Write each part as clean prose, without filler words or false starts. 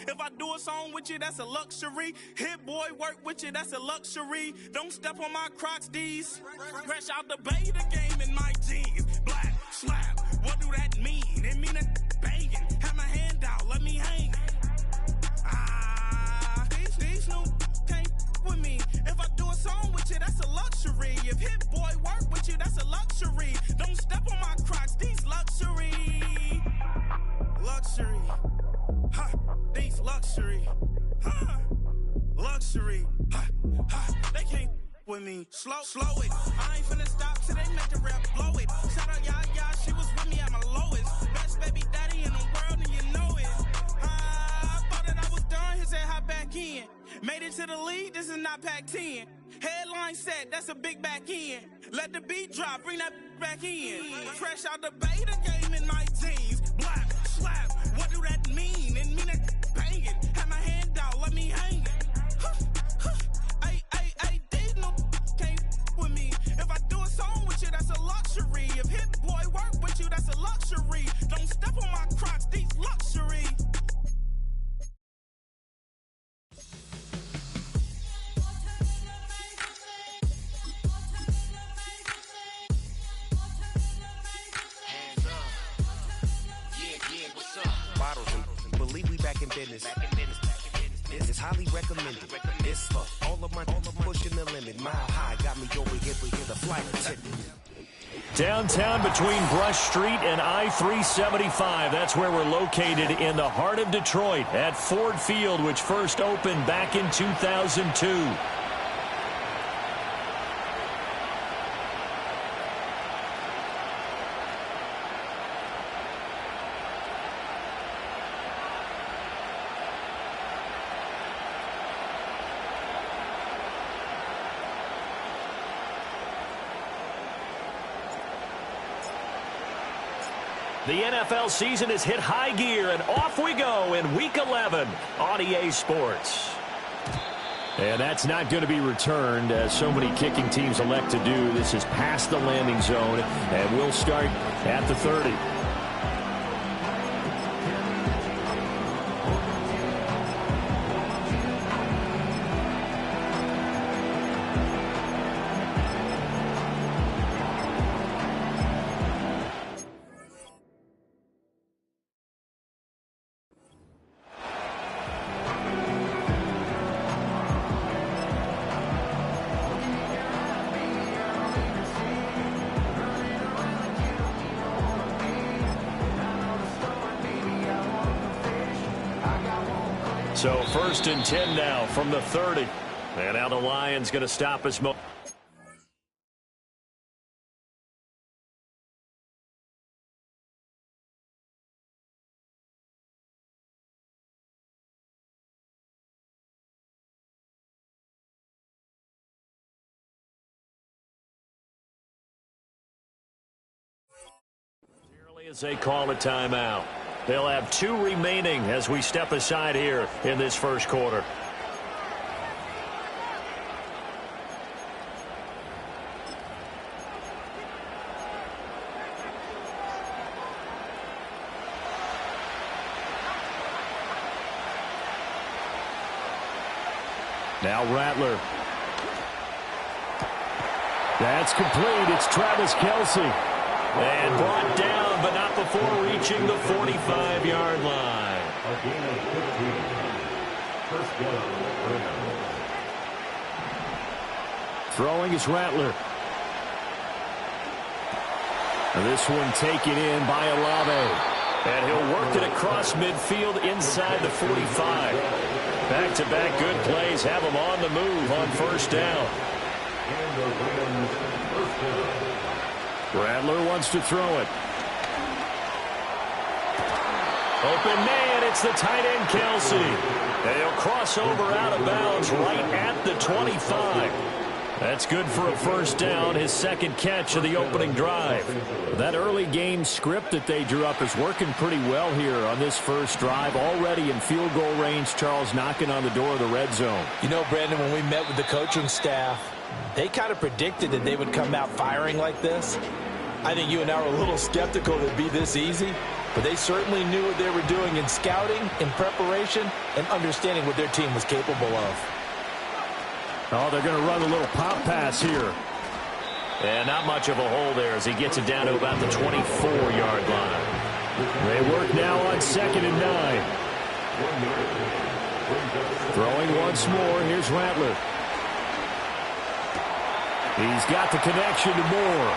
If I do a song with you, that's a luxury. Hit boy work with you, that's a luxury. Don't step on my Crocs, D's. Fresh out the bay, the game in my jeans. Black, slap, what do that mean? It mean a banging. Have my hand out, let me hang. These new can't with me. If I do a song with you, that's a luxury. If hit boy work with you, that's a luxury. Don't step on my Crocs, these luxury. Luxury. Ha, these luxury. Ha, luxury. Ha, ha, they can't with me. Slow it. I ain't finna stop till they make the rap blow it. Shout out Yaya, she was with me at my lowest. Best baby daddy in the world and you know it. I thought that I was done, he said hop back in. Made it to the league, this is not Pac-10. Headline set, that's a big back end. Let the beat drop, bring that back in. Fresh out the bay, the game in my jeans. Black, slap, what do that mean? It mean that banging. Have my hand out, let me hang it. These no can't with me. If I do a song with you, that's a luxury. If hit boy work with you, that's a luxury. Don't step on my Crocs, these luxury. Believe we back in business. It's highly recommended. It's for all of my pushing the limit. Mile high got me over here, but here's the flight attendant. Downtown between Brush Street and I-375. That's where we're located in the heart of Detroit at Ford Field, which first opened back in 2002. The NFL season has hit high gear, and off we go in Week 11 on EA Sports. And that's not going to be returned, as so many kicking teams elect to do. This is past the landing zone, and we'll start at the 30. So 1st and 10 now from the 30. And now the Lions going to stop us. As they call a timeout. They'll have 2 remaining as we step aside here in this first quarter. Now Rattler. That's complete. It's Travis Kelce. And brought down, but not before reaching the 45-yard line. Throwing is Rattler. And this one taken in by Olave. And he'll work it across midfield inside the 45. Back-to-back good plays have him on the move on first down. Rattler wants to throw it. Open man, it's the tight end Kelce. And he'll cross over out of bounds right at the 25. That's good for a first down, his second catch of the opening drive. That early game script that they drew up is working pretty well here on this first drive. Already in field goal range, Charles, knocking on the door of the red zone. You know, Brandon, when we met with the coaching staff, they kind of predicted that they would come out firing like this. I think you and I were a little skeptical that it'd be this easy. but they certainly knew what they were doing in scouting, in preparation, and understanding what their team was capable of. Oh, they're going to run a little pop pass here. And not much of a hole there as he gets it down to about the 24-yard line. They work now on 2nd and 9. Throwing once more, here's Rattler. He's got the connection to Moore.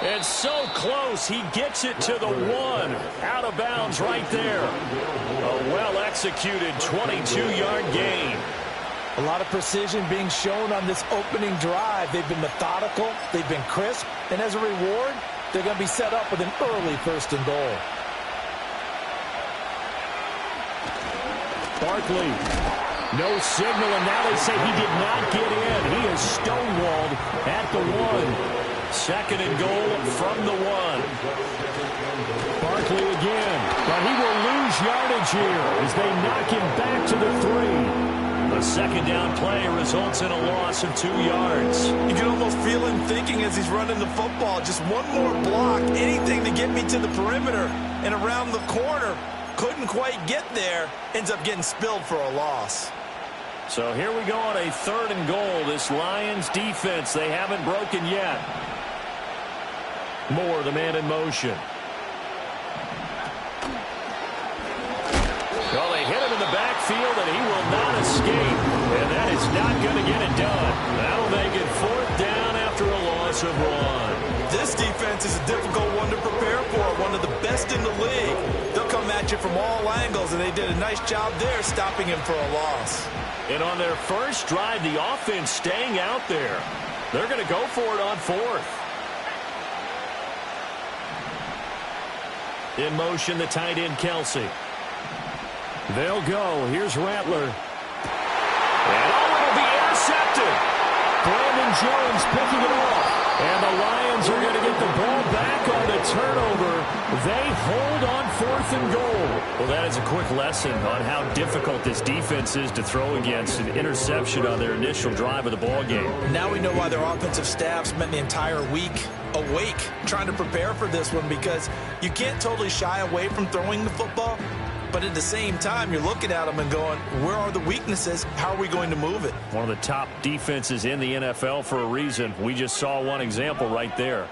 And so close, he gets it to the 1. Out of bounds right there. A well-executed 22-yard gain. A lot of precision being shown on this opening drive. They've been methodical, they've been crisp, and as a reward, they're going to be set up with an early 1st and goal. Barkley, no signal, and now they say he did not get in. He is stonewalled at the 1. 2nd and goal from the 1. Barkley again, but he will lose yardage here as they knock him back to the 3. A 2nd down play results in a loss of 2 yards. You can almost feel him thinking as he's running the football. Just one more block, anything to get me to the perimeter and around the corner. Couldn't quite get there. Ends up getting spilled for a loss. So here we go on a 3rd and goal. This Lions defense, they haven't broken yet. Moore, the man in motion. Well, they hit him in the backfield, and he will not escape. And that is not going to get it done. That'll make it 4th down after a loss of 1. This defense is a difficult one to prepare for, one of the best in the league. They'll come at you from all angles, and they did a nice job there stopping him for a loss. And on their first drive, the offense staying out there. They're going to go for it on 4th. In motion, the tight end, Kelsey. They'll go. Here's Rattler. And it'll be intercepted. Brandon Jones picking it off. And the Lions are going to get the ball back on the turnover. They hold on 4th and goal. Well, that is a quick lesson on how difficult this defense is to throw against. An interception on their initial drive of the ball game. Now we know why their offensive staff spent the entire week awake trying to prepare for this one, because you can't totally shy away from throwing the football. But at the same time, you're looking at them and going, where are the weaknesses? How are we going to move it? One of the top defenses in the NFL for a reason. We just saw one example right there.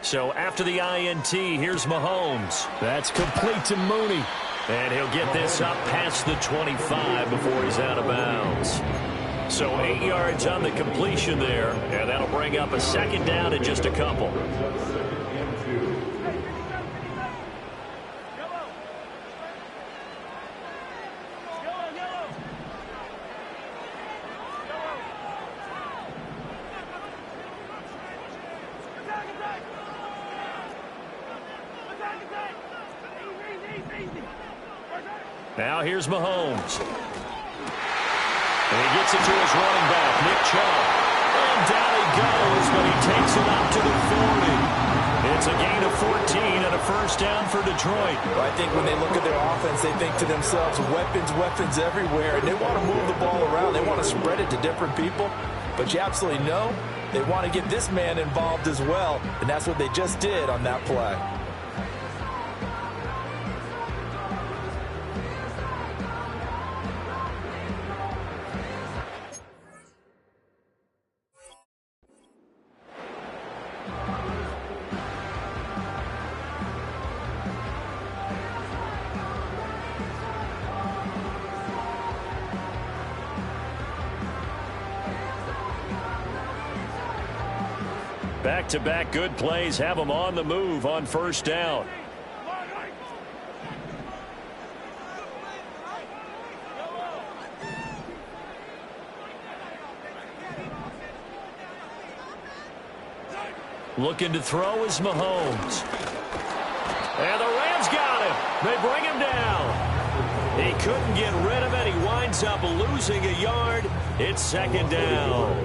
So after the INT, here's Mahomes. That's complete to Mooney. And he'll get this up past the 25 before he's out of bounds. So 8 yards on the completion there. And that'll bring up a 2nd down and just a couple. Now here's Mahomes. And he gets it to his running back, Nick Chubb. And down he goes, but he takes it up to the 40. It's a gain of 14 and a 1st down for Detroit. I think when they look at their offense, they think to themselves, weapons everywhere. And they want to move the ball around. They want to spread it to different people. But you absolutely know they want to get this man involved as well. And that's what they just did on that play. Back-to-back good plays have them on the move on 1st down. Looking to throw is Mahomes. And the Rams got him. They bring him down. He couldn't get rid of it. He winds up losing a yard. It's second down.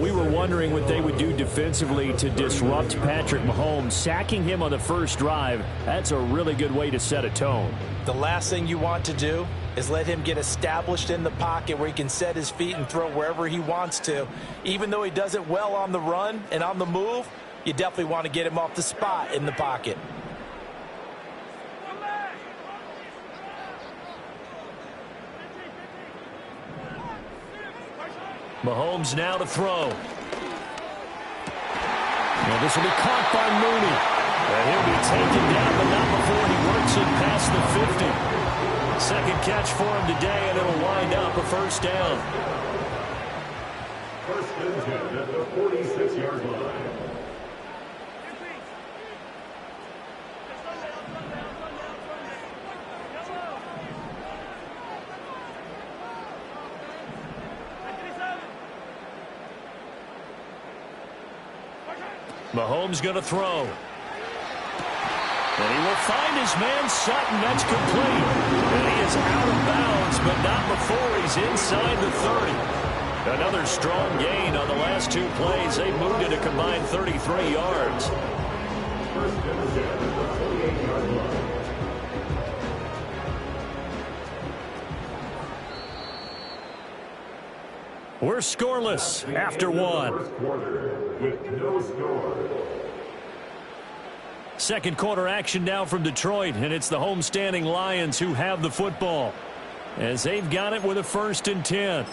We were wondering what they would do defensively to disrupt Patrick Mahomes. Sacking him on the first drive, that's a really good way to set a tone. The last thing you want to do is let him get established in the pocket where he can set his feet and throw wherever he wants to. Even though he does it well on the run and on the move, you definitely want to get him off the spot in the pocket. Mahomes now to throw. Well, this will be caught by Mooney. And he'll be taken down, but not before he works it past the 50. Second catch for him today, and it'll wind up a first down. First and 10 at the 46-yard line. Mahomes going to throw. And he will find his man Sutton. That's complete. And he is out of bounds, but not before he's inside the 30. Another strong gain on the last two plays. They moved it a combined 33 yards. First and 10 at the 48-yard line. We're scoreless after one. First quarter with no score. Second quarter action now from Detroit, and it's the homestanding Lions who have the football as they've got it with a 1st and 10.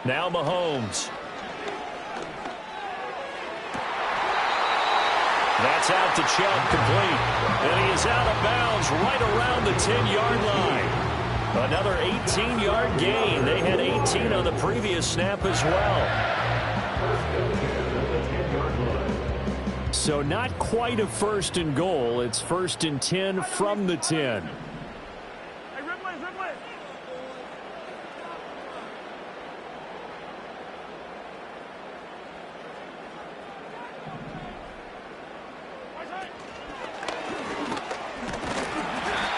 Now Mahomes. That's out to Chubb, complete. And he is out of bounds right around the 10-yard line. Another 18-yard gain. They had 18 on the previous snap as well. So not quite a 1st and goal. It's 1st and 10 from the 10.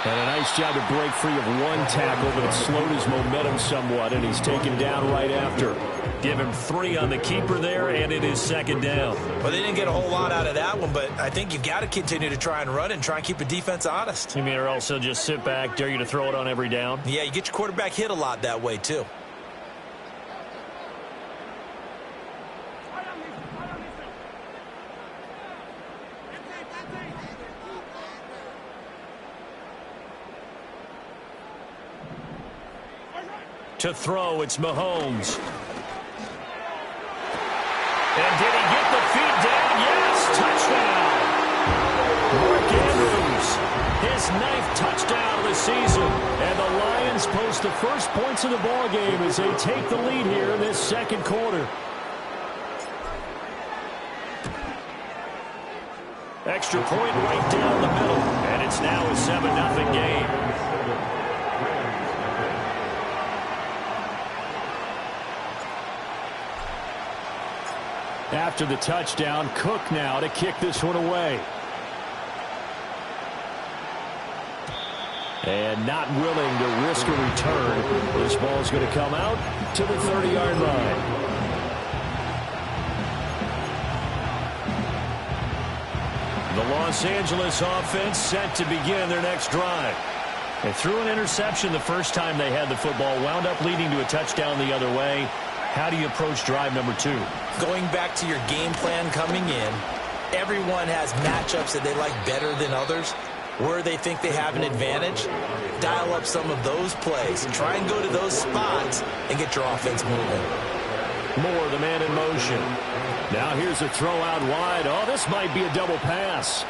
And a nice job to break free of one tackle, but it slowed his momentum somewhat, and he's taken down right after. Give him 3 on the keeper there, and it is second down. Well, they didn't get a whole lot out of that one, but I think you've got to continue to try and run and try and keep the defense honest. You mean or also just sit back, dare you to throw it on every down? Yeah, you get your quarterback hit a lot that way, too. To throw, it's Mahomes. And did he get the feet down? Yes, touchdown. Mark Andrews, his 9th touchdown of the season. And the Lions post the first points of the ball game as they take the lead here in this second quarter. Extra point right down the middle. And it's now a 7-0 game. After the touchdown, Cook now to kick this one away. And not willing to risk a return. This ball's going to come out to the 30-yard line. The Los Angeles offense set to begin their next drive. They threw an interception the first time they had the football, wound up leading to a touchdown the other way. How do you approach drive number 2? Going back to your game plan coming in, everyone has matchups that they like better than others. Where they think they have an advantage, dial up some of those plays. Try and go to those spots and get your offense moving. Moore, the man in motion. Now here's a throw out wide. Oh, this might be a double pass.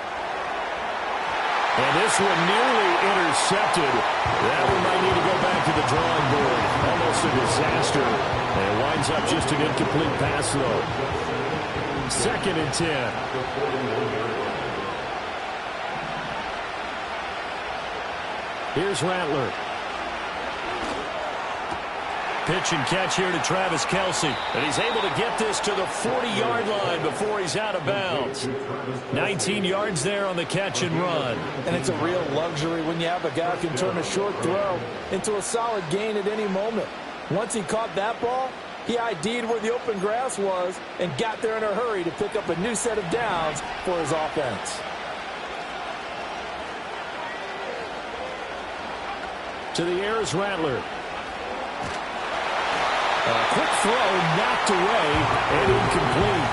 And this one nearly intercepted. That one might need to go back to the drawing board. Almost a disaster. And it winds up just an incomplete pass, though. 2nd and 10. Here's Rattler. Pitch and catch here to Travis Kelce. And he's able to get this to the 40-yard line before he's out of bounds. 19 yards there on the catch and run. And it's a real luxury when you have a guy who can turn a short throw into a solid gain at any moment. Once he caught that ball, he ID'd where the open grass was and got there in a hurry to pick up a new set of downs for his offense. To the air is Rattler. A quick throw knocked away and incomplete.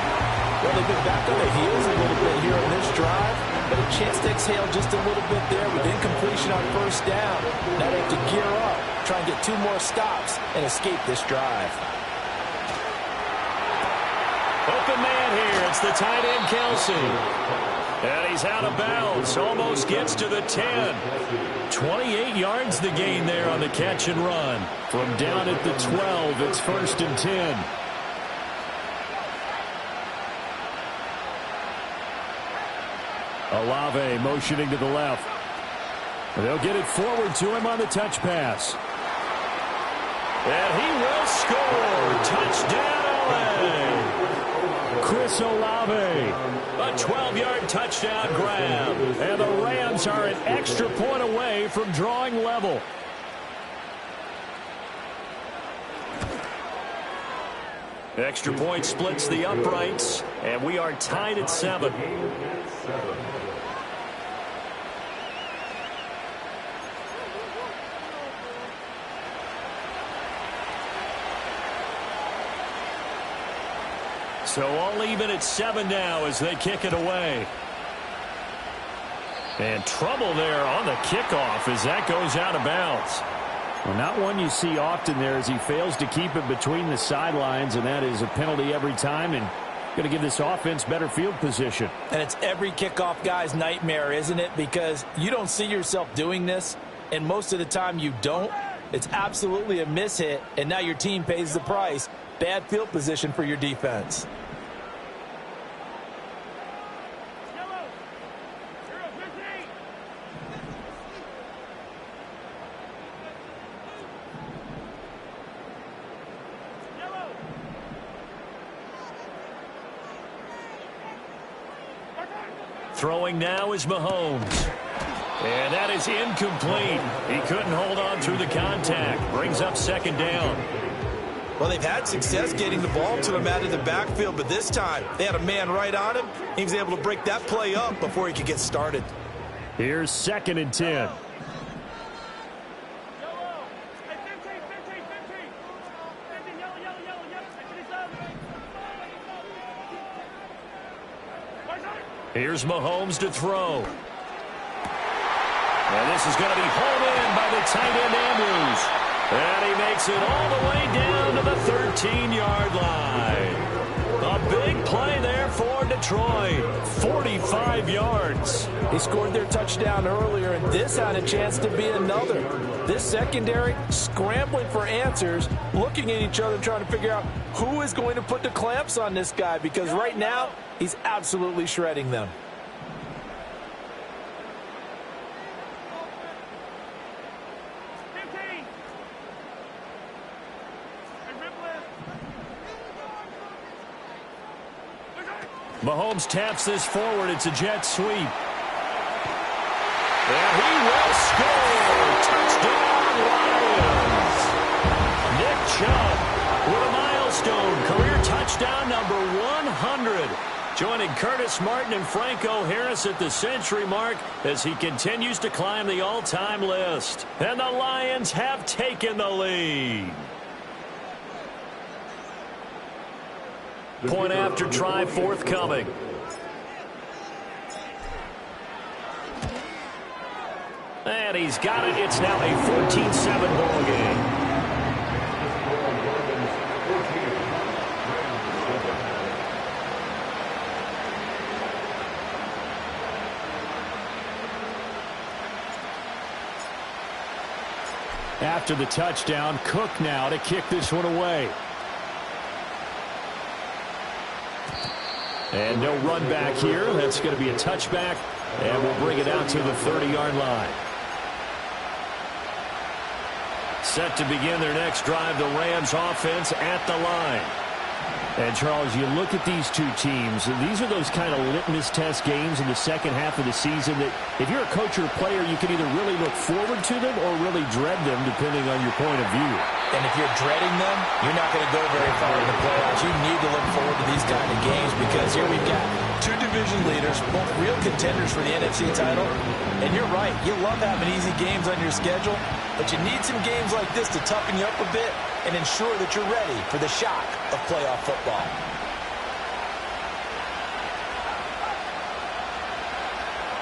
Well, they've been back on the heels a little bit here on this drive, but a chance to exhale just a little bit there with incompletion on 1st down. Now they have to gear up, try and get 2 more stops and escape this drive. Open man here. It's the tight end, Kelce. And he's out of bounds. Almost gets to the 10. 28 yards the gain there on the catch and run. From down at the 12, it's 1st and 10. Olave motioning to the left. They'll get it forward to him on the touch pass. And he will score. Touchdown, LA. Chris Olave, a 12-yard touchdown grab. And the Rams are an extra point away from drawing level. Extra point splits the uprights, and we are tied at 7. So all even at 7 now as they kick it away. And trouble there on the kickoff as that goes out of bounds. Well, not one you see often there as he fails to keep it between the sidelines, and that is a penalty every time and going to give this offense better field position. And it's every kickoff guy's nightmare, isn't it? Because you don't see yourself doing this, and most of the time you don't. It's absolutely a mishit, and now your team pays the price. Bad field position for your defense. Throwing now is Mahomes. And that is incomplete. He couldn't hold on through the contact. Brings up 2nd down. Well, they've had success getting the ball to him out of the backfield, but this time they had a man right on him. He was able to break that play up before he could get started. Here's 2nd and 10. Here's Mahomes to throw. And this is going to be hauled in by the tight end Andrews. And he makes it all the way down to the 13-yard line. A big play there for Detroit. 45 yards. He scored their touchdown earlier, and this had a chance to be another. This secondary scrambling for answers, looking at each other, trying to figure out who is going to put the clamps on this guy, because right now he's absolutely shredding them. Mahomes taps this forward. It's a jet sweep. And he will score. Touchdown, Lions. Nick Chubb with a milestone. Career touchdown number 100. Joining Curtis Martin and Franco Harris at the century mark as he continues to climb the all-time list. And the Lions have taken the lead. Point after try forthcoming. And he's got it. It's now a 14-7 ball game. After the touchdown, Cook now to kick this one away. And no run back here. That's going to be a touchback, and we'll bring it out to the 30-yard line. Set to begin their next drive, the Rams offense at the line. And, Charles, you look at these two teams, and these are those kind of litmus test games in the second half of the season that if you're a coach or a player, you can either really look forward to them or really dread them, depending on your point of view. And if you're dreading them, you're not going to go very far in the playoffs. You need to look forward to these kind of games because here we've got two division leaders, both real contenders for the NFC title. And you're right, you love having easy games on your schedule, but you need some games like this to toughen you up a bit and ensure that you're ready for the shock of playoff football.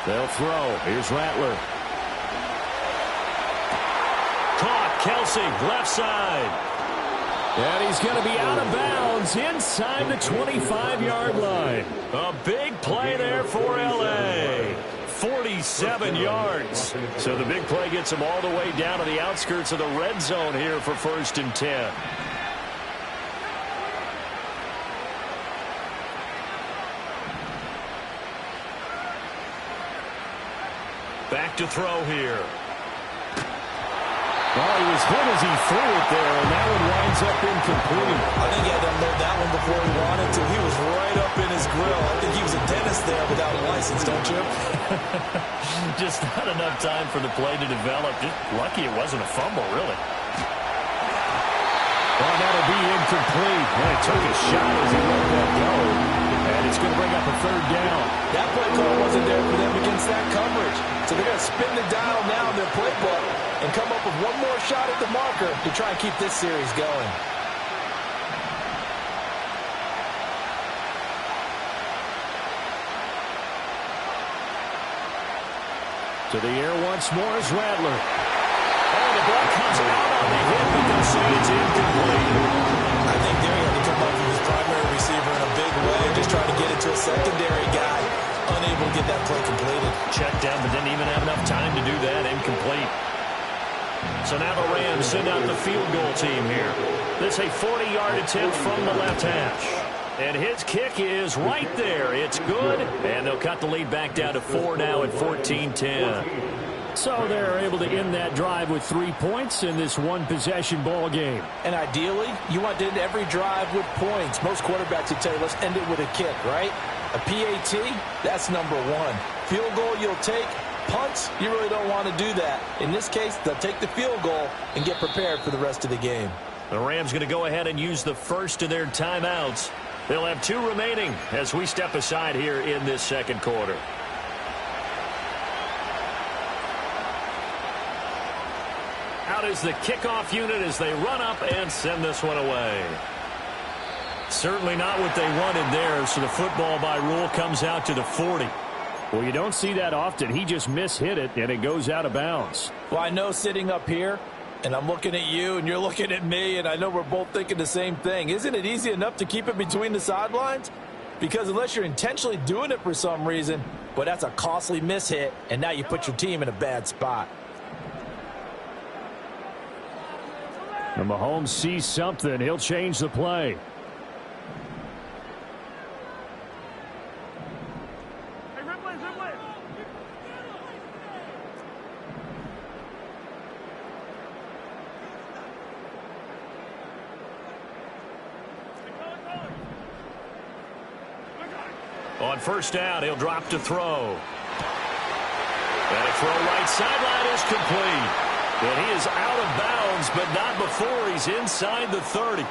They'll throw. Here's Rattler. Caught. Kelsey, left side. And he's going to be out of bounds inside the 25-yard line. A big play there for L.A. 47 yards. So the big play gets him all the way down to the outskirts of the red zone here for 1st and 10. Back to throw here. Oh, he was hit as he threw it there, and that one winds up incomplete. I think he had to unload that one before he wanted to. He was right up in his grill. I think he was a dentist there without a license, don't you? Just not enough time for the play to develop. Just lucky it wasn't a fumble, really. Well, that'll be incomplete. And it took a shot as he let that go. And it's going to bring up a 3rd down. That play call wasn't there for them against that coverage. So they're going to spin the dial now in their playbook and come up with one more shot at the marker to try and keep this series going. To the air once more is Rattler. Oh, the ball comes out on the hit, but they'll say it's incomplete. I think there he had to come up with his primary receiver in a big way, just trying to get it to a secondary guy, unable to get that play completed. Checked down, but didn't even have enough time to do that. Incomplete. So now the Rams send out the field goal team here. This is a 40-yard attempt from the left hash. And his kick is right there. It's good. And they'll cut the lead back down to 4 now at 14-10. So they're able to end that drive with 3 points in this one-possession ball game. And ideally, you want to end every drive with points. Most quarterbacks would tell you, let's end it with a kick, right? A PAT, that's number 1. Field goal you'll take. Punts, you really don't want to do that. In this case, they'll take the field goal and get prepared for the rest of the game. The Rams going to go ahead and use the first of their timeouts. They'll have 2 remaining as we step aside here in this second quarter. Out is the kickoff unit as they run up and send this one away. Certainly not what they wanted there, so the football by rule comes out to the 40. Well, you don't see that often. He just mishit it, and it goes out of bounds. Well, I know sitting up here, and I'm looking at you, and you're looking at me, and I know we're both thinking the same thing. Isn't it easy enough to keep it between the sidelines? Because unless you're intentionally doing it for some reason, well, that's a costly mishit, and now you put your team in a bad spot. And Mahomes sees something. He'll change the play. On first down, he'll drop to throw. And a throw right sideline is complete. And he is out of bounds, but not before he's inside the 30.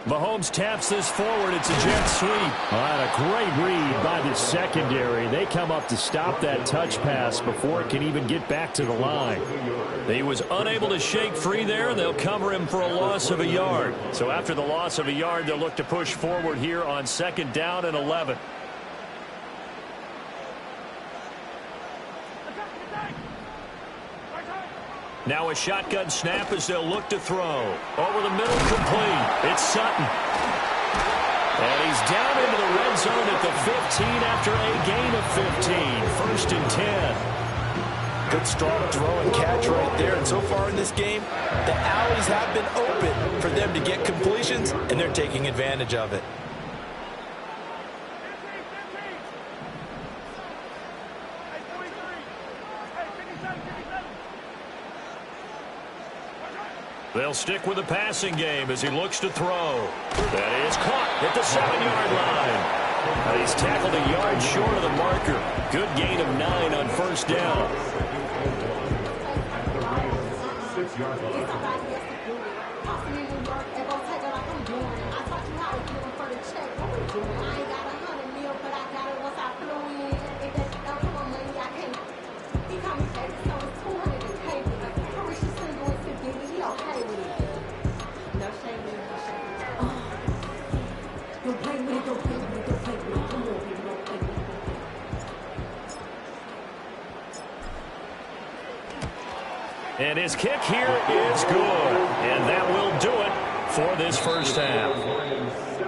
Mahomes taps this forward. It's a jet sweep. A great read by the secondary. They come up to stop that touch pass before it can even get back to the line. He was unable to shake free there, and they'll cover him for a loss of a yard. So after the loss of a yard, they'll look to push forward here on 2nd down and 11. Now a shotgun snap as they'll look to throw. Over the middle, complete. It's Sutton. And he's down into the red zone at the 15 after a gain of 15. 1st and 10. Good, strong throw and catch right there. And so far in this game, the alleys have been open for them to get completions, and they're taking advantage of it. They'll stick with the passing game as he looks to throw. That is caught at the 7-yard line. He's tackled a yard short of the marker. Good gain of 9 on 1st down. 6-yard line. And his kick here is good. And that will do it for this 1st half.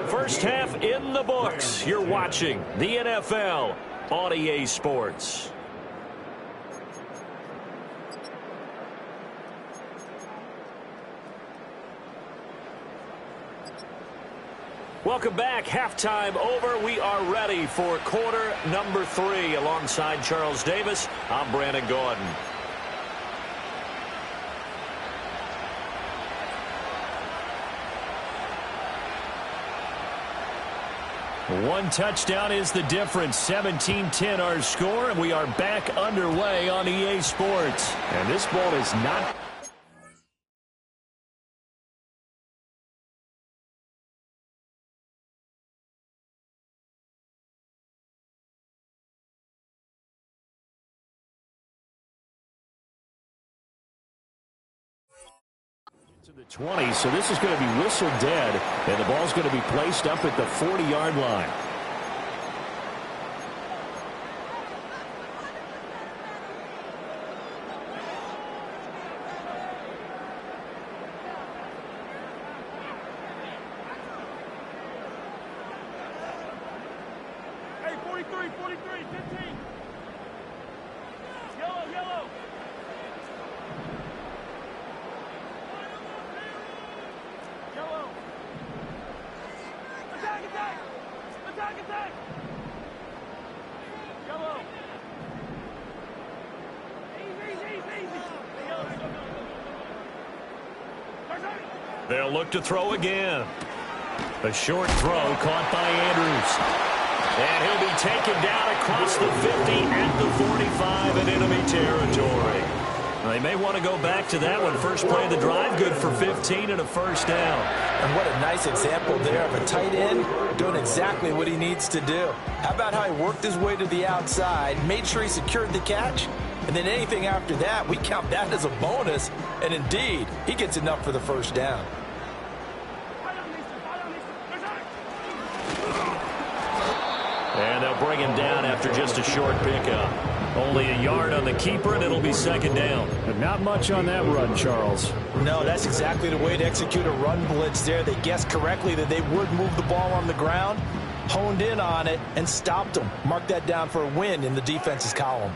1st half in the books. You're watching the NFL on EA Sports. Welcome back. Halftime over. We are ready for quarter number 3. Alongside Charles Davis, I'm Brandon Gordon. One touchdown is the difference. 17-10 our score, and we are back underway on EA Sports. And this ball is not... to the 20, so this is going to be whistled dead, and the ball's going to be placed up at the 40-yard line. Hey, 43, 15. Yellow. Attack! Yellow. Easy. They'll look to throw again. A short throw caught by Andrews. And he'll be taken down across the 50 at the 45 in enemy territory. They may want to go back to that one. First play of the drive, good for 15 and a 1st down. And what a nice example there of a tight end doing exactly what he needs to do. How about how he worked his way to the outside, made sure he secured the catch, and then anything after that, we count that as a bonus. And indeed, he gets enough for the 1st down. And they'll bring him down after just a short pickup. Only a yard on the keeper, and it'll be 2nd down. But not much on that run, Charles. No, that's exactly the way to execute a run blitz there. They guessed correctly that they would move the ball on the ground, honed in on it, and stopped them. Mark that down for a win in the defense's column.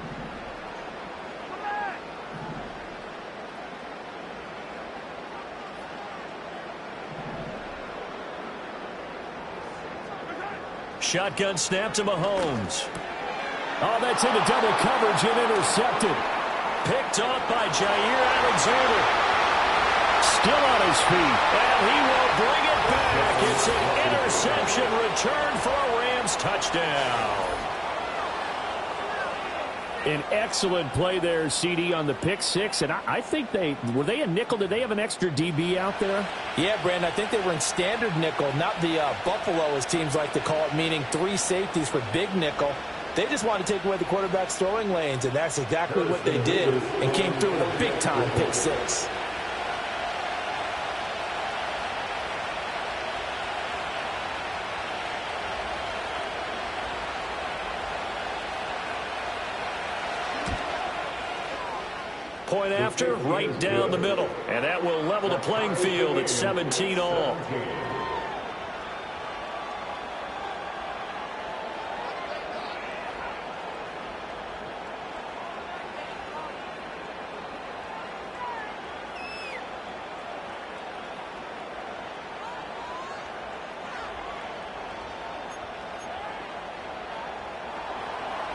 Shotgun snap to Mahomes. Oh, that's into double coverage and intercepted. Picked off by Jair Alexander. Still on his feet. And he will bring it back. It's an interception return for a Rams touchdown. An excellent play there, CD, on the pick six. And I think were they a nickel? Did they have an extra DB out there? Yeah, Brandon, I think they were in standard nickel, not the Buffalo, as teams like to call it, meaning 3 safeties for big nickel. They just wanted to take away the quarterback's throwing lanes, and that's exactly what they did and came through with a big-time pick six. Point after, right down the middle. And that will level the playing field at 17 all.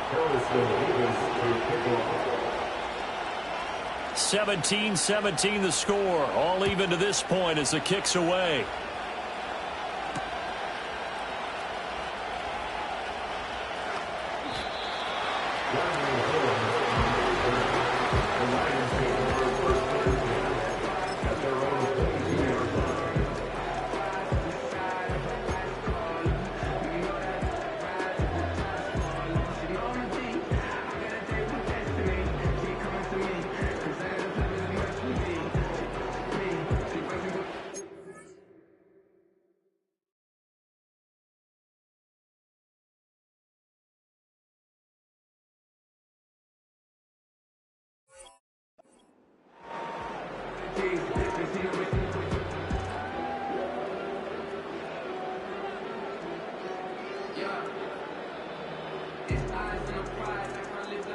Harrison Davis to pick up. 17-17 the score. All even to this point as the kick's away.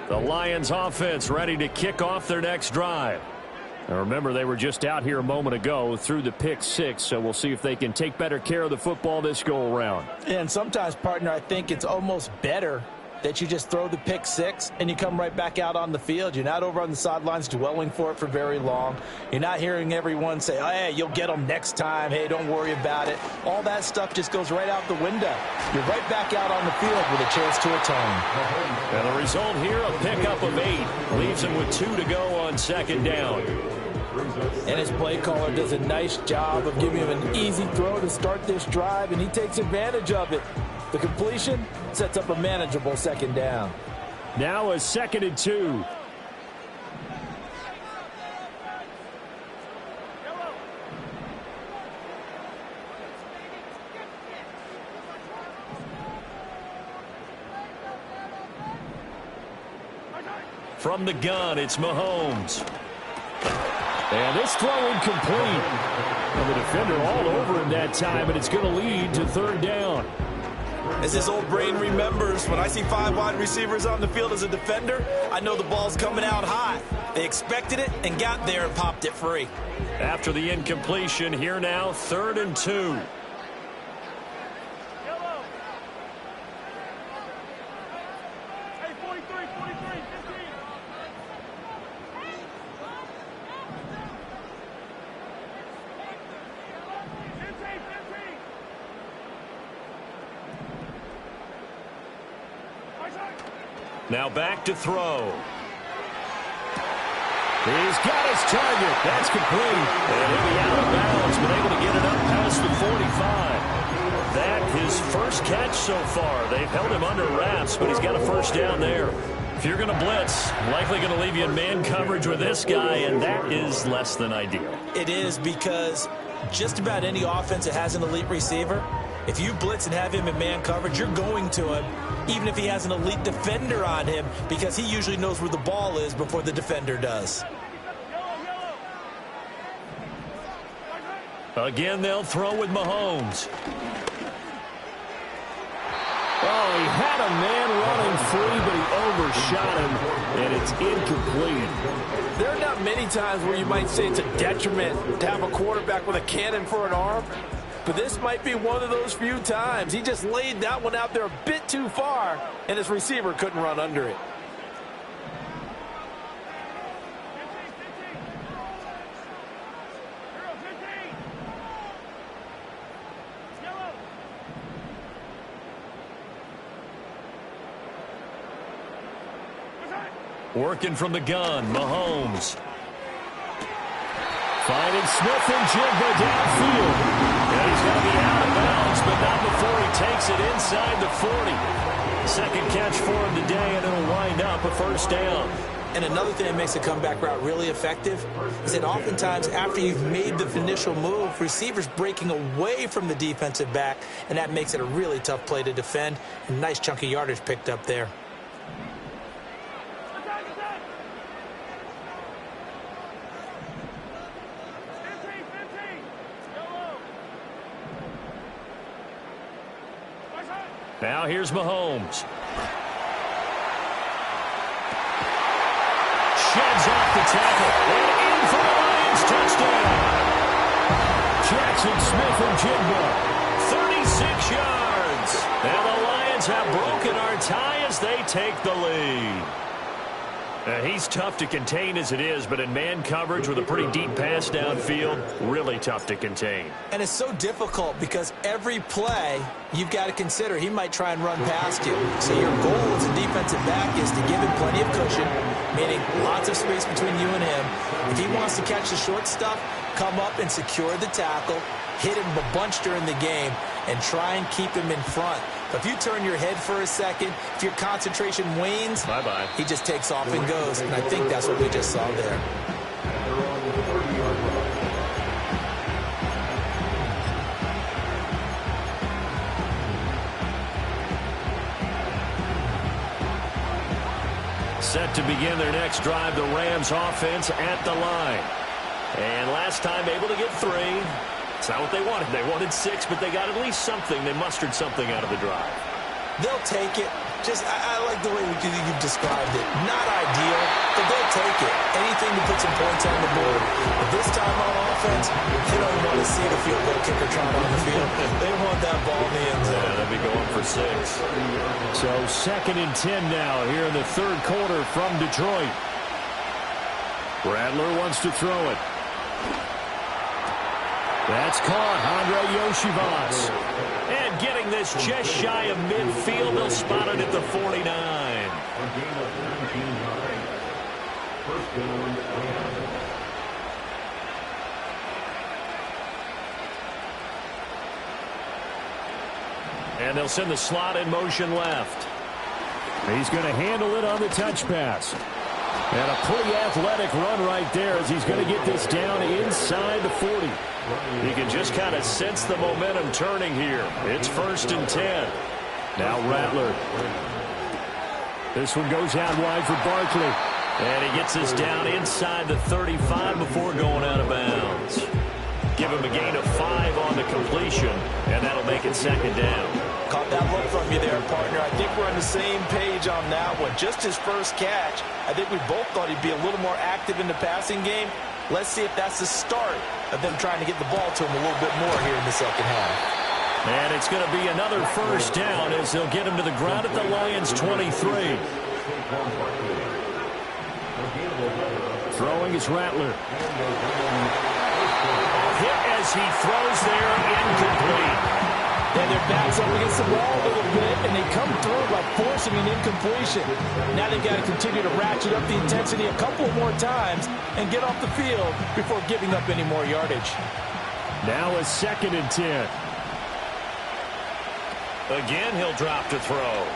The Lions offense ready to kick off their next drive. Now remember, they were just out here a moment ago through the pick six, so we'll see if they can take better care of the football this go around. And sometimes, partner, I think it's almost better that you just throw the pick six and you come right back out on the field. You're not over on the sidelines dwelling for it for very long. You're not hearing everyone say, oh, hey, you'll get them next time. Hey, don't worry about it. All that stuff just goes right out the window. You're right back out on the field with a chance to atone. And the result here, a pickup of 8. Leaves him with 2 to go on second down. And his play caller does a nice job of giving him an easy throw to start this drive, and he takes advantage of it. The completion sets up a manageable second down. Now a 2nd and 2. From the gun, it's Mahomes. And this throw incomplete. And the defender all over him that time, and it's going to lead to 3rd down. As his old brain remembers, when I see 5 wide receivers on the field as a defender, I know the ball's coming out hot. They expected it and got there and popped it free. After the incompletion, here now, 3rd and 2. Now back to throw. He's got his target. That's complete. And he'll be out of bounds, but able to get it up past the 45. That his first catch so far. They've held him under wraps, but he's got a 1st down there. If you're going to blitz, likely going to leave you in man coverage with this guy, and that is less than ideal. It is, because just about any offense that has an elite receiver, if you blitz and have him in man coverage, you're going to him, even if he has an elite defender on him, because he usually knows where the ball is before the defender does. Again, they'll throw with Mahomes. Oh, he had a man running free, but he overshot him, and it's incomplete. There are not many times where you might say it's a detriment to have a quarterback with a cannon for an arm, but this might be one of those few times. He just laid that one out there a bit too far, and his receiver couldn't run under it. Working from the gun, Mahomes. Finding Smith and Jigba downfield. And he's going to be out of bounds, but not before he takes it inside the 40. Second catch for him today, and it'll wind up a first down. And another thing that makes a comeback route really effective is that oftentimes after you've made the initial move, receivers breaking away from the defensive back, and that makes it a really tough play to defend. A nice chunk of yardage picked up there. Now here's Mahomes. Sheds off the tackle. And in for the Lions touchdown. Jackson Smith and Jigba. 36 yards. And the Lions have broken our tie as they take the lead. He's tough to contain as it is, but in man coverage with a pretty deep pass downfield, really tough to contain. And it's so difficult because every play you've got to consider he might try and run past you. So your goal as a defensive back is to give him plenty of cushion, meaning lots of space between you and him. If he wants to catch the short stuff, come up and secure the tackle, hit him a bunch during the game, and try and keep him in front. But if you turn your head for a second, if your concentration wanes, bye-bye, he just takes off and goes. And I think that's what we just saw there. Set to begin their next drive, the Rams offense at the line. And last time able to get 3. It's not what they wanted. They wanted 6, but they got at least something. They mustered something out of the drive. They'll take it. I like the way you've described it. Not ideal, but they'll take it. Anything to put some points on the board. But this time on offense, they don't want to see the field goal kicker trot on the field. They want that ball in the end zone. Yeah, they'll be going for 6. So 2nd and 10 now here in the third quarter from Detroit. Rattler wants to throw it. That's caught. Andre Yoshivas. And getting this just shy of midfield. They'll spot it at the 49. And they'll send the slot in motion left. He's going to handle it on the touch pass. And a pretty athletic run right there as he's going to get this down inside the 40. He can just kind of sense the momentum turning here. It's 1st and 10. Now Rattler. This one goes out wide for Barkley. And he gets this down inside the 35 before going out of bounds. Give him a gain of 5 on the completion, and that'll make it 2nd down. Caught that look from you there, partner. I think we're on the same page on that one. Just his first catch, I think we both thought he'd be a little more active in the passing game. Let's see if that's the start of them trying to get the ball to him a little bit more here in the second half. And it's going to be another first down as they'll get him to the ground at the Lions' 23. Throwing is Rattler. Hit as he throws there, incomplete. And their backs up against the wall a little bit, and they come through by forcing an incompletion. Now they've got to continue to ratchet up the intensity a couple more times and get off the field before giving up any more yardage. Now a 2nd and 10. Again, he'll drop to throw.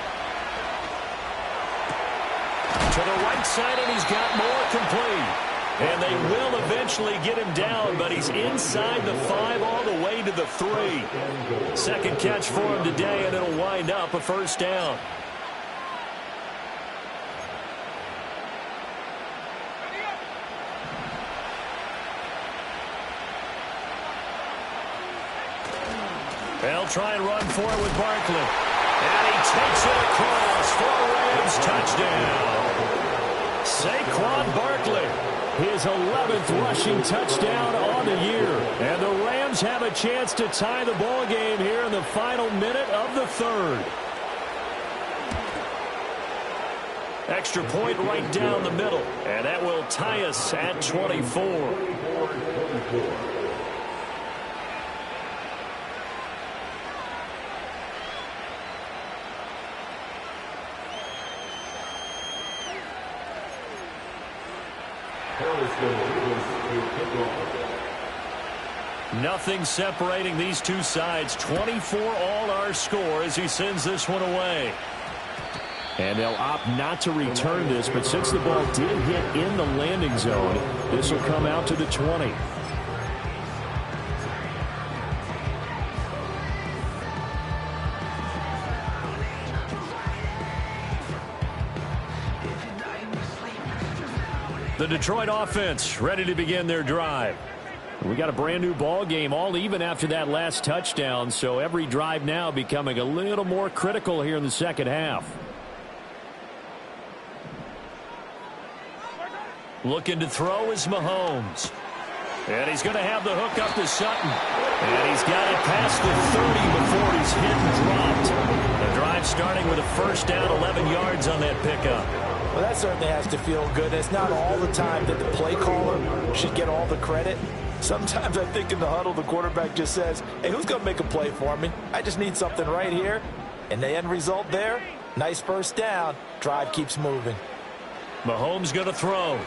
To the right side, and he's got more complete. And they will eventually get him down, but he's inside the 5 all the way to the 3. 2nd catch for him today, and it'll wind up a first down. They'll try and run for it with Barkley. And he takes it across for a Rams touchdown. Saquon Barkley. His 11th rushing touchdown on the year. And the Rams have a chance to tie the ball game here in the final minute of the 3rd. Extra point right down the middle. And that will tie us at 24. Nothing separating these two sides. 24 all our score as he sends this one away. And they'll opt not to return this, but since the ball did hit in the landing zone, this will come out to the 20. The Detroit offense ready to begin their drive. We got a brand new ball game, all even after that last touchdown, so every drive now becoming a little more critical here in the second half. Looking to throw is Mahomes. And he's going to have the hook up to Sutton. And he's got it past the 30 before he's hit and dropped. The drive starting with a first down, 11 yards on that pickup. Well, that certainly has to feel good. It's not all the time that the play caller should get all the credit. Sometimes I think in the huddle, the quarterback just says, hey, who's going to make a play for me? I just need something right here. And the end result there, nice first down. Drive keeps moving. Mahomes going to throw.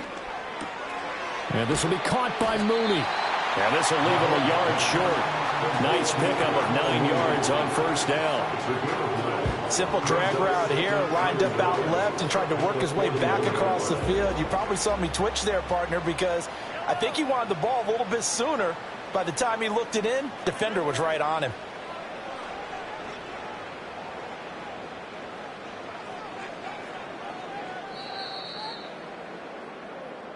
And this will be caught by Mooney. And this will leave him a yard short. Nice pickup of 9 yards on first down. Simple drag route here, lined up out left and tried to work his way back across the field. You probably saw me twitch there, partner, because I think he wanted the ball a little bit sooner. By the time he looked it in, defender was right on him.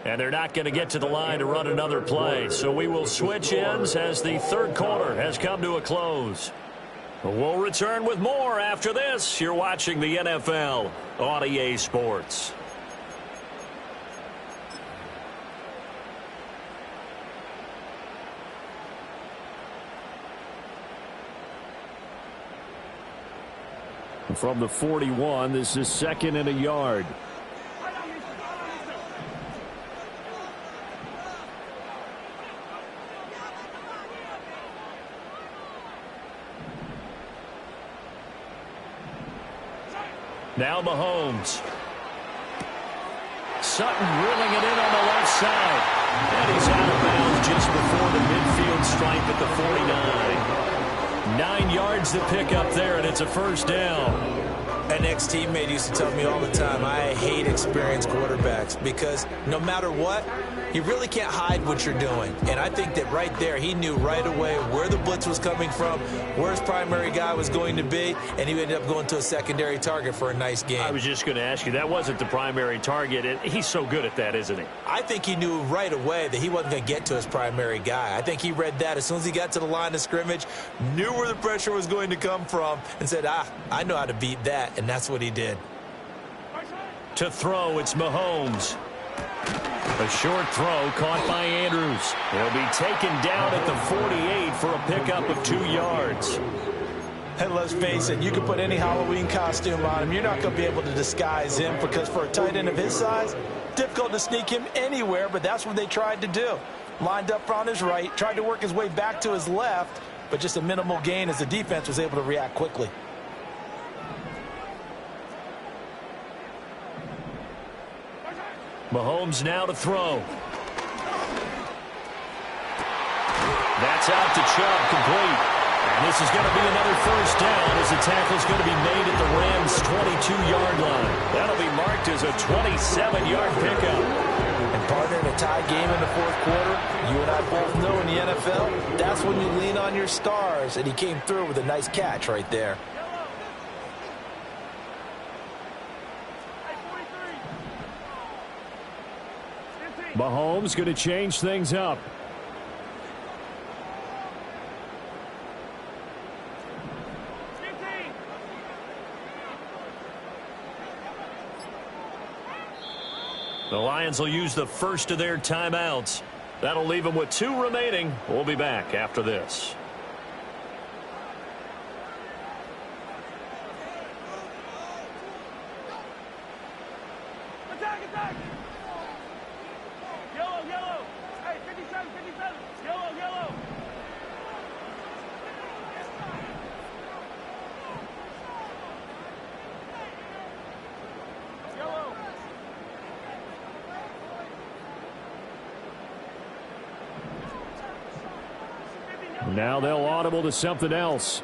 And they're not going to get to the line to run another play. So we will switch ends as the third quarter has come to a close. We'll return with more after this. You're watching the NFL on EA Sports. From the 41, this is 2nd and a yard. Now Mahomes. Sutton drilling it in on the left side. And he's out of bounds just before the midfield stripe at the 49. 9 yards to pick up there, and it's a first down. An ex-teammate used to tell me all the time, I hate experienced quarterbacks because no matter what, you really can't hide what you're doing. And I think that right there, he knew right away where the blitz was coming from, where his primary guy was going to be, and he ended up going to a secondary target for a nice game. I was just going to ask you, that wasn't the primary target. He's so good at that, isn't he? I think he knew right away that he wasn't going to get to his primary guy. I think he read that as soon as he got to the line of scrimmage, knew where the pressure was going to come from, and said, I know how to beat that, and that's what he did. To throw, it's Mahomes. A short throw caught by Andrews. He'll be taken down at the 48 for a pickup of 2 yards. And let's face it, you can put any Halloween costume on him. You're not going to be able to disguise him because for a tight end of his size, difficult to sneak him anywhere, but that's what they tried to do. Lined up on his right, tried to work his way back to his left, but just a minimal gain as the defense was able to react quickly. Mahomes now to throw. That's out to Chubb, complete. And this is going to be another first down as the tackle's going to be made at the Rams' 22-yard line. That'll be marked as a 27-yard pickup. And partner, in a tie game in the fourth quarter, you and I both know in the NFL, that's when you lean on your stars. And he came through with a nice catch right there. Mahomes going to change things up. The Lions will use the first of their timeouts. That'll leave them with 2 remaining. We'll be back after this. Now they'll audible to something else.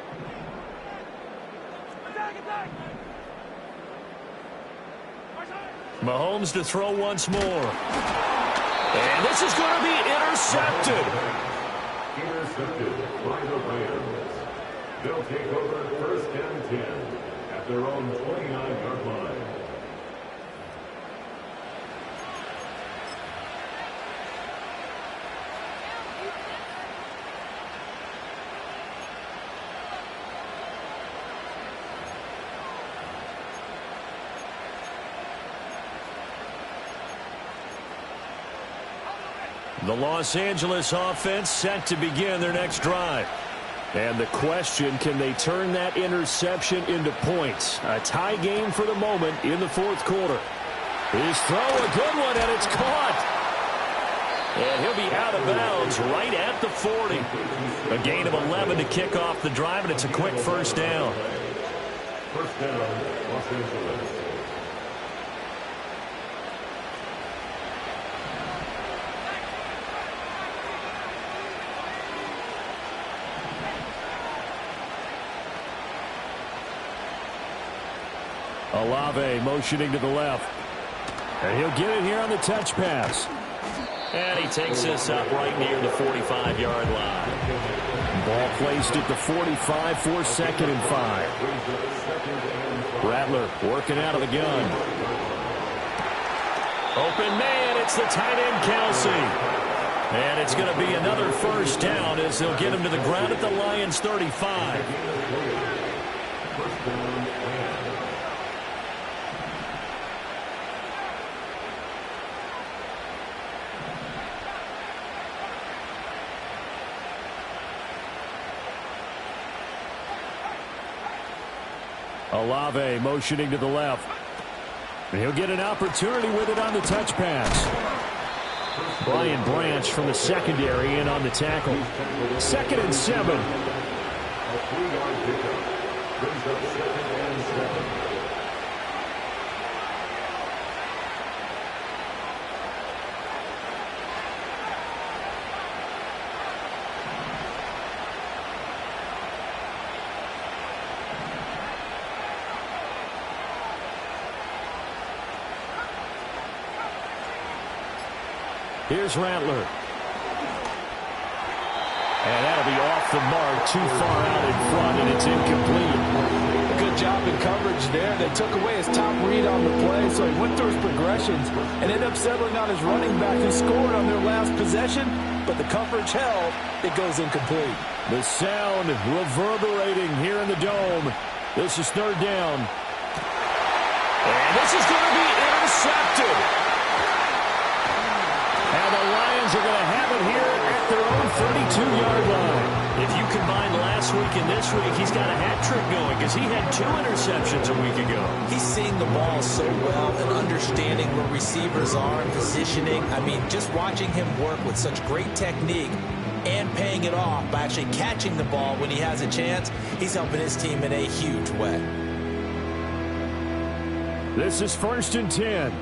Mahomes to throw once more. And this is going to be intercepted. Intercepted by the Rams. They'll take over 1st and 10 at their own 29-yard line. The Los Angeles offense set to begin their next drive. And the question, can they turn that interception into points? A tie game for the moment in the 4th quarter. His throw, a good one, and it's caught. And he'll be out of bounds right at the 40. A gain of 11 to kick off the drive, and it's a quick first down. First down, Los Angeles. Olave motioning to the left. And he'll get it here on the touch pass. And he takes this up right near the 45-yard line. Ball placed at the 45 for 2nd and 5. Rattler working out of the gun. Open man, it's the tight end, Kelsey. And it's going to be another first down as they'll get him to the ground at the Lions' 35. Olave motioning to the left. And he'll get an opportunity with it on the touch pass. Brian Branch from the secondary in on the tackle. 2nd and 7. A 3-yard pickup brings up 2nd and 7. Here's Rattler. And that'll be off the mark, too far out in front, and it's incomplete. Good job in coverage there. They took away his top read on the play, so he went through his progressions and ended up settling on his running back who scored on their last possession, but the coverage held. It goes incomplete. The sound reverberating here in the dome. This is 3rd down. And this is going to be intercepted. And the Lions are going to have it here at their own 32-yard line. If you combine last week and this week, he's got a hat trick going because he had 2 interceptions a week ago. He's seeing the ball so well and understanding where receivers are and positioning. I mean, just watching him work with such great technique and paying it off by actually catching the ball when he has a chance, he's helping his team in a huge way. This is 1st and 10.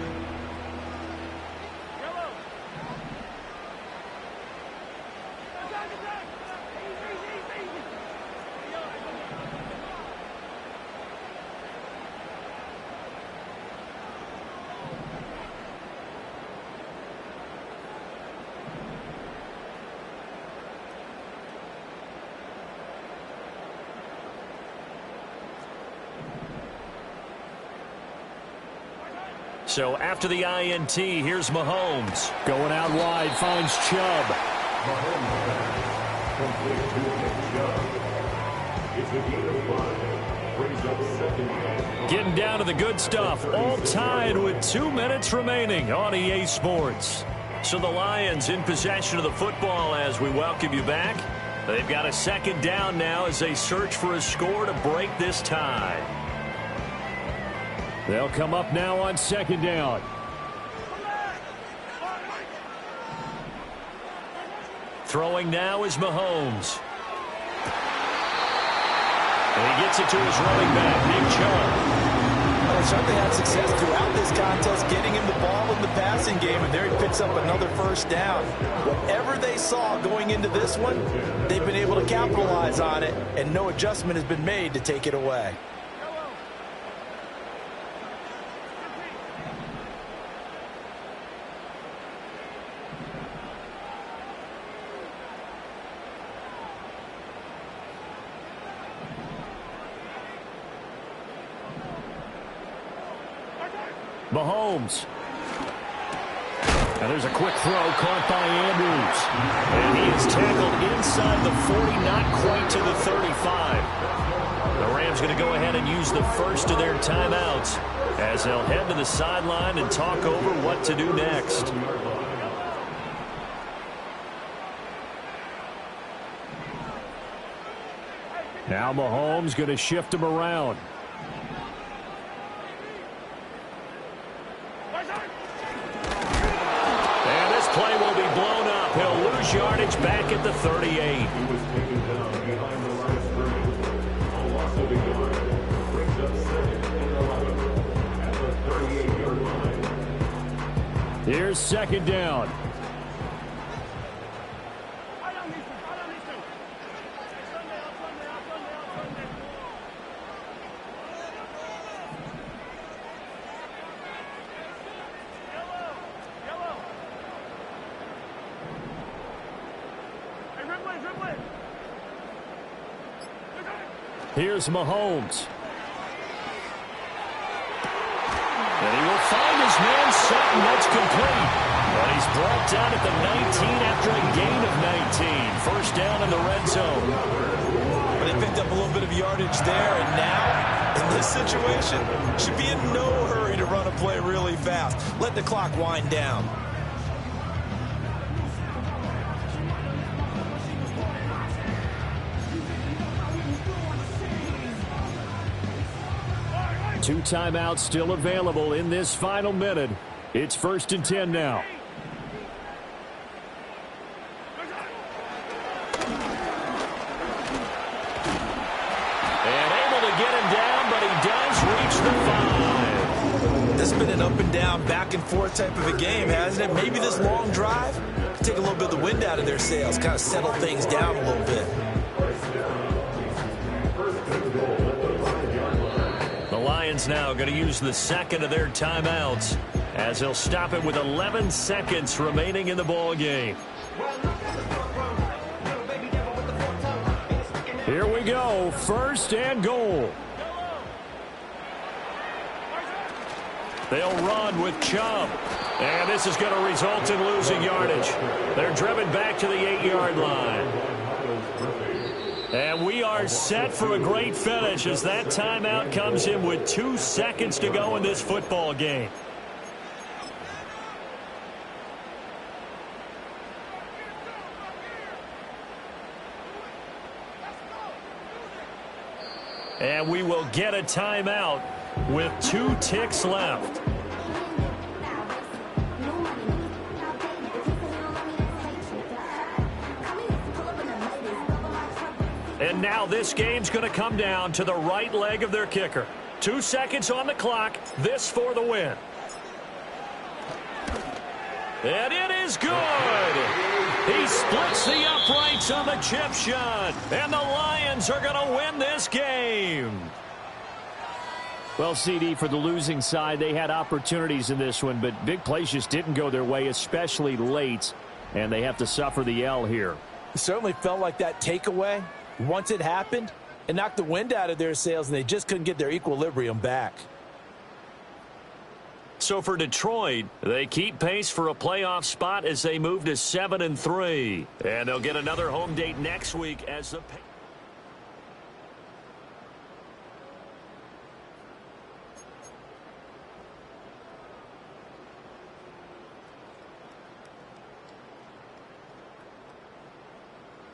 So after the INT, here's Mahomes. Going out wide, finds Chubb. Complete to Chubb. It's a gain of 5. Brings up 2nd down. Getting down to the good stuff. All tied with 2 minutes remaining on EA Sports. So the Lions in possession of the football as we welcome you back. They've got a 2nd down now as they search for a score to break this tie. They'll come up now on 2nd down. Throwing now is Mahomes. And he gets it to his running back, Nick Chubb. That certainly had success throughout this contest, getting him the ball in the passing game, and there he picks up another first down. Whatever they saw going into this one, they've been able to capitalize on it, and no adjustment has been made to take it away. Mahomes. And there's a quick throw caught by Andrews. And he is tackled inside the 40, not quite to the 35. The Rams going to go ahead and use the first of their timeouts as they'll head to the sideline and talk over what to do next. Now Mahomes going to shift him around. Play will be blown up. He'll lose yardage back at the 38. He was taken down behind the line of scrimmage. A loss of a yard. Brings up 2nd and 11 at the 38-yard line. Here's 2nd down. Here's Mahomes. And he will find his man Sutton. That's complete. But he's brought down at the 19 after a gain of 19. First down in the red zone. But they picked up a little bit of yardage there, and now, in this situation, should be in no hurry to run a play really fast. Let the clock wind down. Two timeouts still available in this final minute. It's 1st and 10 now. And able to get him down, but he does reach the 5. This has been an up and down, back and forth type of a game, hasn't it? Maybe this long drive could take a little bit of the wind out of their sails, kind of settle things down a little bit. Lions now going to use the 2nd of their timeouts as they'll stop it with 11 seconds remaining in the ball game. Here we go, 1st and goal. They'll run with Chubb. And this is going to result in losing yardage. They're driven back to the 8-yard line. And we are set for a great finish as that timeout comes in with 2 seconds to go in this football game. And we will get a timeout with 2 ticks left. And now this game's going to come down to the right leg of their kicker. 2 seconds on the clock. This for the win. And it is good. He splits the uprights on the chip shot. And the Lions are going to win this game. Well, CD, for the losing side, they had opportunities in this one, but big plays just didn't go their way, especially late. And they have to suffer the L here. It certainly felt like that takeaway. Once it happened, it knocked the wind out of their sails, and they just couldn't get their equilibrium back. So for Detroit, they keep pace for a playoff spot as they move to 7-3. And they'll get another home date next week as the